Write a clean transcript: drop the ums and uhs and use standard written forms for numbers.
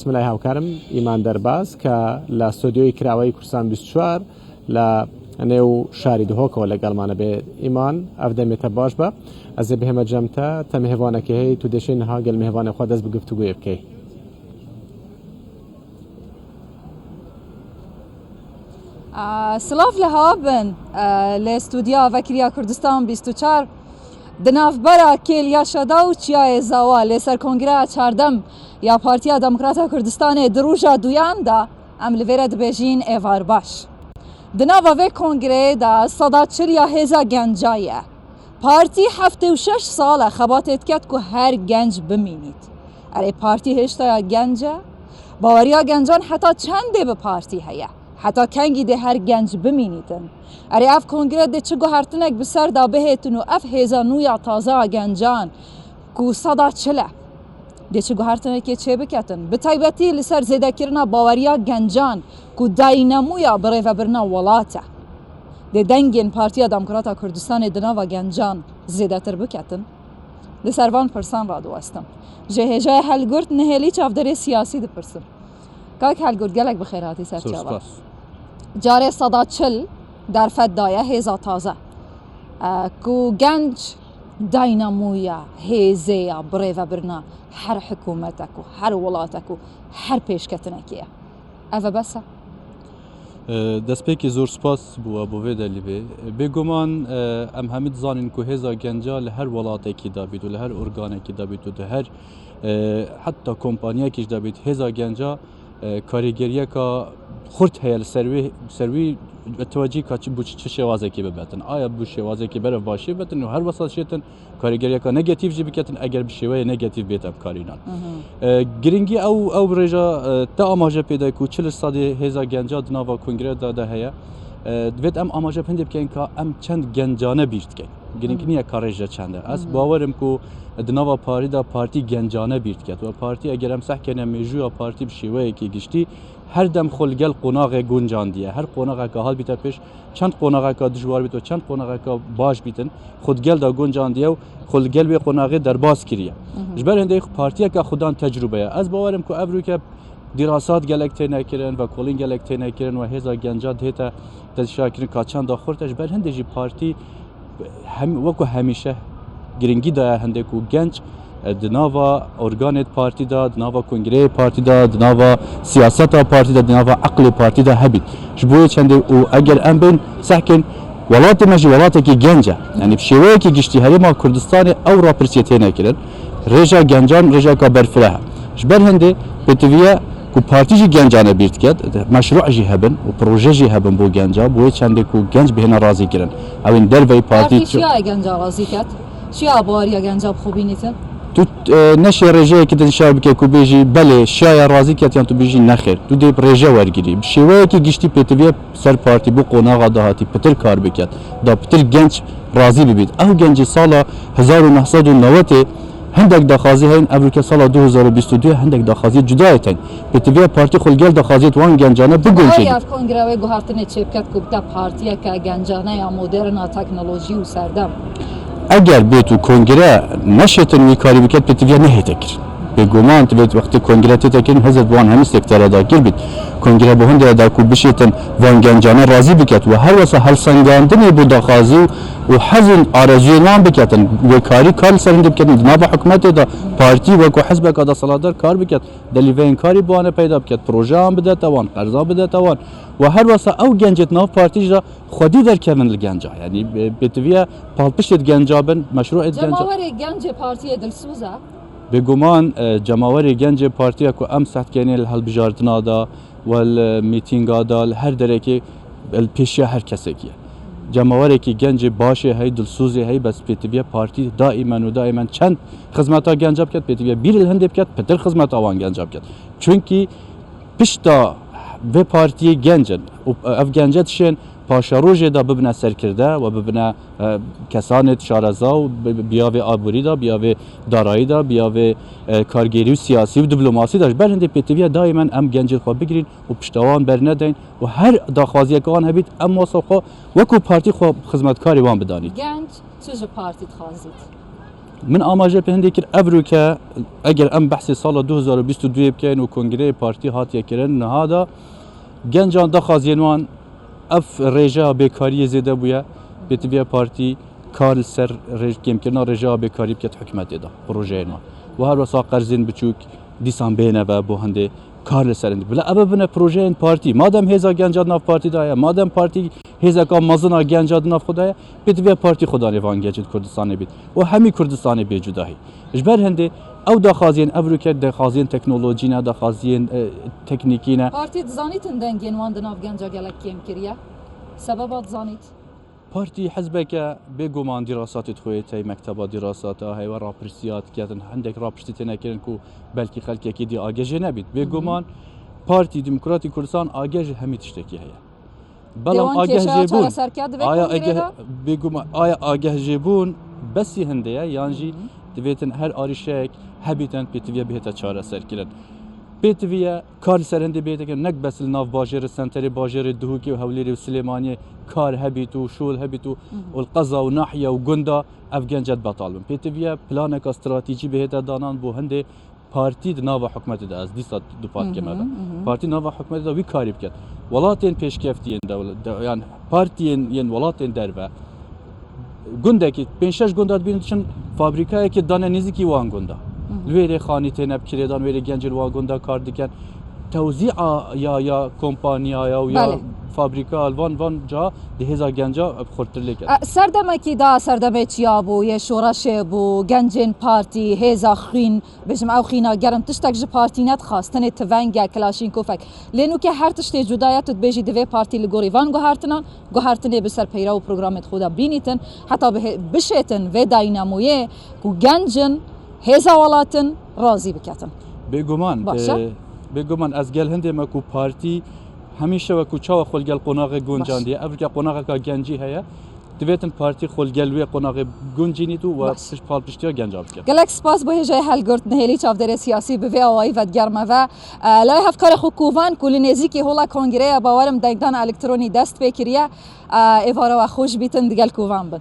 بسم الله هاوکارم ئیمان دەرباز کە لە ستۆدیۆی کراوەی کورسان 24 لە نێو شاری دهۆکەوە لەگەڵمانە بێ ئیمان ئەف دەمێتە باش بە ئەزێ بهێمە جەمتە تە میهێوانەکە هەیە تو دەشێن هاگەل میهێوانە خوا دەست بە گفتوگوێ بکەی. سلاف لە هابن لە ستودیا ڤەکریا کوردستان 24 دنافبەرە کێلیا شەدا و چیایە زاوا لێسەر کۆنگرەیە چاردەم یا پارتیا دەموکراتە کوردستانê di rûja duyan da em li vê re dibêjin êvar baş. Di nava vê kongreyê de seda çiliya hêza genca ye. Partî 76 sal e xebatê diket ku her genc bimînît. Erê partî hêştaya genc e? Baweriya gencan heta çendê bi partî heye. Heta kengî dê her genc bimînîtin. Erê ev kongre dê çi guhertinek bi ser da bihêtin û ev hêza nû ya taza gencan ku seda çil e. Dê çi guhertinekê çê biketin. Bi taybetî li ser zêdekirina baweriya gencan ku daynamûya birêvebirina welat e. Dê dengên Partiya Demokrata Kurdistanê di nava gencan zêdetir biketin. Li ser van pirsan radiwestim. Ji hêjaya Helgurt nihêlî çavderê siyasî dipirsin. Kak Helgurt gelek bi xêr hatî serçava. Carê seda çil derfet daye hêza taze. Ku genc daynamûya hêzêya birêvebirina her hikûmetek û her welatek û her pêşketinekê ye. Ev e bes e? Destpêkê zor spas bûye bo vê delî vê. Bêguman em hemî dizanin ku hêza genca li her welatekî da bît û li her organekî da bît û di her heta kompaniyekî jî da bît hêza genca karîgeriyeka xurt heye li ser wî توجی که بو چه شوازه کی ببتن آیا بو شوازه کی بر باشی بتن و هر وسط شیتن کارگری که نگاتیو جی بکتن اگر به شوی نگاتیو بیت کارینان گرینگی او رجا تا اماجه پیدا کو 40 ساده هزا گنجا دناوا کنگره داده هيا دوید ام اماجه پند بکن که ام چند گنجانه بیرت کن گرینگی نیه کارجا چنده از باورم کو دناوا پاری دا پارتی گنجانه بیرت کت و پارتی اگر ام صح کنه میجو پارتی به شوی کی گشتی her dem xolgel qonağa guncan diye her qonağa ka hal biter peş çand qonağa ka dijwar bit o çand qonağa ka baş bitin xodgel da guncan diye xolgel ve qonağı derbas kiriye jber hende partiya ka xudan tecrübeye az bawarım ku evruke dirasat gelek tene kirin ve kolin gelek tene kirin ve heza genca deta teşakirin kaçan da xort jber hende ji parti hem ve ku hemişe giringi da hende ku genç دناوا ارگانت پارتی دا دناوا کنگره پارتی دا دناوا سیاست پارتی دا دناوا عقل پارتی دا هبید جبوی چنده و اگر ام بین سحکن ولات مجی ولات کی گنجه یعنی بشوی کی گشتی هریما کردستان او را پرسیته نکرن رجا گنجان رجا کا برفره جبر هنده بتویه کو پارتی جی گنجانه بیرت کد مشروع جی هبن و پروژه جی هبن بو گنجا بوی چنده کو گنج بهنا راضی کرن او این در وی پارتی چیا گنجا راضی کد چیا بواریا گنجا خوبینیته تو نشی رجایی که دنشار بکی کو بیجی بله شاید راضی کتیان تو بیجی نخیر تو دیپ رجا ورگیری شیوه که گشتی پتویه سر پارتی بو قوناغا دهاتی پتر کار بکد دا پتر گنج راضی ببید او گنجی سال 1990 هندک داخازی هین امریکا سال 2022 هندک داخازی جدای تن پتویه پارتی خلگل داخازی وان گنجانه بگونچید آیا کنگره گوهرتنه چپکت کوبتا پارتیه که گنجانه یا مدرن تکنولوژی و سردم اگر بیتو کنگره نشتن وی کاری بکت پتویه نهیده کر به گمان توید وقتی کنگره تیتا کرن حضرت وان همی سکتره دا گر بید کنگره به هنده دا کو بشیتن وان گنجانه رازی بکت و هر واسه حل سنگاندنی بو داخازی و حزن آرزوی نام بکتن و کاری کار سرنده بکتن نابا حکومت دا پارتی و کو حزب که دا سالادر کار بکت دلیوین کاری بوانه پیدا بکت پروژه هم بده توان قرضا بده توان و هر واسه او گنجت ناف پارتیج دا خودی در کردن الگنجا یعنی بتویه پالپشت گنجا بن مشروع گنجا جماور گنج پارتی دلسوزه بگمان جماور گنج پارتیا کو ام سخت کنی الهل بجارتنا دا و میتینگا دا هر درکی الپیشیا هر کسی کیه جماور کی گنج باشه هی دلسوزی هی بس پتیبیا پارتی دائما چند خدمتا گنجاب کرد پتیبیا بیر الهند بکرد پتر خدمت آوان گنجاب کرد چونکی پشتا و پارتی گنجن اف گنجت شن پاشاروژه دا ببنه سرکرده و ببنه کسانت شارزا و بیاوه آبوری دا بیاوه دارایی دا بیاوه کارگری و سیاسی و دیپلماسی داشت برنده پتیویه دائما ام گنجل خواه بگیرین و پشتوان برندین و هر داخوازی که آن هبید ام واسه خواه وکو پارتی خواه خدمتکاری وان بدانید گنج چه پارتی خازید؟ من آماجه به هندی کر ابرو که اگر ام بحث سال 2022 بکن و کنگره پارتی هاتیه کرن نهادا گنجان دا خازینوان اف رجا بیکاری زیده بویا بتبیا پارتی کار سر رج کم کرنا رجا بیکاری بکت حکمت دا پروژه ما و هر وسا قرضین بچوک دیسان بینه و بو هنده کار سرند بلا ابا بنا پروژه این پارتی مادام هزا گنجاد ناف پارتی دایا مادام پارتی هزا کا مازنا گنجاد ناف خدایا بتبیا پارتی خدا نوان گنجد کردستان بید و همی کردستان بی جداهی اجبر هنده او دا خازین ابرو که دا خازین تکنولوژی نه دا خازین تکنیکی نه پارتی زانیتن دنگین وان دناف گنجا گلک کم کریا سببات زانیت پارتی حزبك بيقومان دراسات تخويتي مكتبة دراسات هاي ورابرسيات كاتن عندك رابرسيتنا كيرن كو بلكي خلقي كي دي اجاج نبيت بيقومان بارتي ديمقراطي كردستان اجاج همي تشتكي هي بلام اجاج جيبون آیا بيقومان آیا اجاج جيبون بس هندية يانجي دبيتن هر اريشك هبيتن بيتويا بهتا چاره سر كيرن بيتويا کار سرنده بیت که نک بس ناف باجر سنتر باجر دهوکی و حولی و سلیمانی کار هبیتو شول هبیتو والقضا و ناحیه و گندا افغان جد بطالبن بيتويا پلانک استراتژی بهت دانان بو هنده پارتی ناو حکومت ده از دیسات دو پارت کماده پارتی ناو حکومت ده وی کاری بکرد ولاتین پیشکفتین دولت یعنی پارتین ین ولاتین دربه گنده که 5-6 گندات بینن فابریکایی که دانه نزدیکی وان گنده لویره خانی تنب کردن ویره گنجل واگوندا کار دیکن توزیع یا کمپانیا یا فابریکا وان جا دهزا گنجا خورتر لیکن سردمکی دا سردمه چیا بو یه شورش بو گنجین پارتی هزا خین بجم او خینا گرم تشتک جو پارتی ند خواستن تونگا کلاشینکوفک لینو که هر تشتی جدایت بجی دوی پارتی لگوری وان گوهرتنه بسر پیرا و پروگرامت خدا بینیتن حتی بشیتن و داینامویه کو گنجن هزا ولاتن راضی بکتن بگومان از گل هنده مکو پارتی همیشه وکو چاو خلگل قناغ گنجاندیه افریقا قناغ کا گنجی هیا دویتن پارتی خلگلوی قناغ گنجینی تو و پش پال پشتیا گنجاب کرد گلک سپاس به جای حل گرت نهلی چاودر سیاسی به وی آوایی ود گرمه و لای هفکار خوکوان کلی نزیکی هولا کنگره باورم دنگدان الکترونی دست بکریه ایوارا و خوش بیتن دیگل کووان بن